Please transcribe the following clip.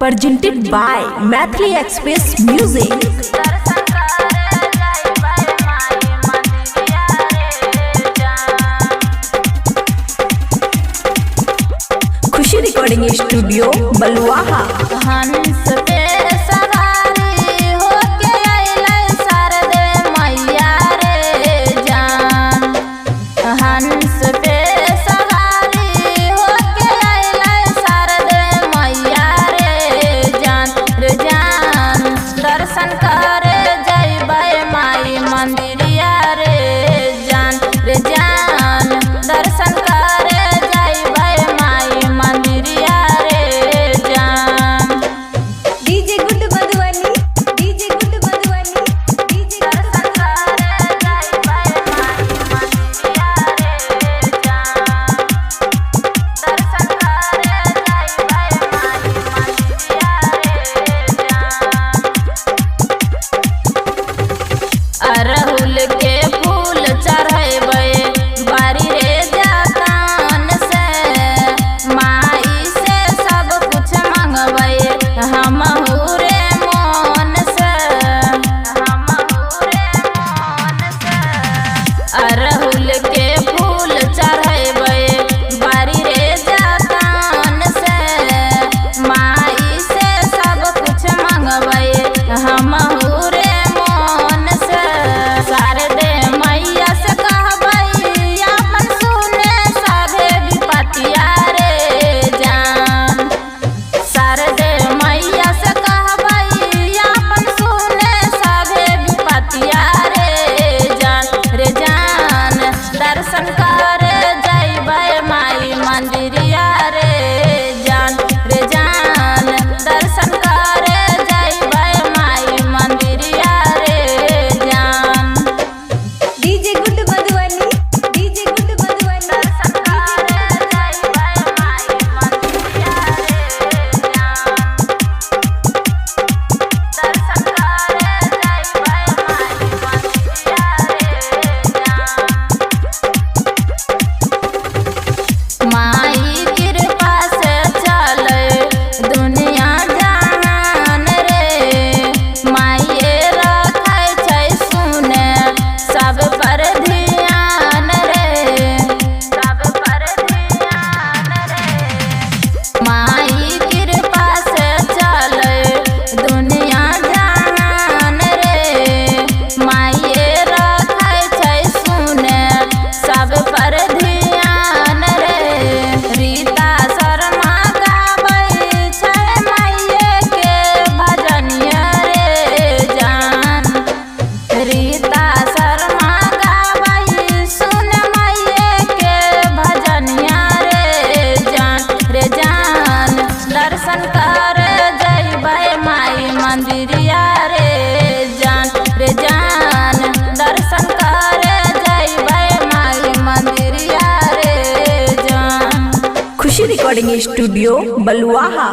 presented by Maithili Express Music. खुशी recording studio Baluaha. हंस पे सवारी होके आइले शारदे मैया रे जान। हंस पे सवारी होके आइले शारदे मैया रे जान रे जान। दर्शन करे जइबै माई मंदिरिया रे जान रे जान। दर्शन करे जइबै माई मंदिरिया रे जान। DJ good Madhubani, DJ good Madhubani, DJ दर्शन करे जइबै माई मंदिरिया रे जान। दर्शन करे जइबै माई मंदिरिया रे जान। अरहुल के फूल चढ़ेबै बारी रे जातान से। माई से सब कुछ मंगबै हमहू रे मोन से। हमहू रे मोन से। अरहुल के फूल चढ़ेबै बारी रे जातान से। माई से सब कुछ मंगबै हमहू रे मोन से। शारदे मैया से कहबै अपन सुने सभे विपतिया रे जान। शारदे मैया से कहबै अपन सुने सभे विपतिया रे जान रे जान। दर्शन करे जइबै माई मंदिरिया रे जान रे जान। दर्शन करे जइबै माई मंदिरिया रे जान। DJ good Madhubani, DJ good Madhubani. दर्शन करे जइबै माई मंदिरिया रे जान। दर्शन करे जइबै माई मंदिरिया रे जान। माई कृपा से चले दुनिया जहान रे। माइए रखै छै सुने सब पर ध्यान रे। सब पर ध्यान रे। माई कृपा से चले दुनिया जहान रे। माइए रखै छै सुने सब पर ध्यान रे। रीता शर्मा गाबै छै माइए के भजनिया रे जान। रीता शर्मा गाबै सुन माइए के भजनिया रे जान रे जान। दर्शन करे जइबै माई मंदिरिया रे जान रे जान। दर्शन करे जइबै माई मंदिरिया रे जान। खुशी रिकॉर्डिंग स्टूडियो बलुआहा।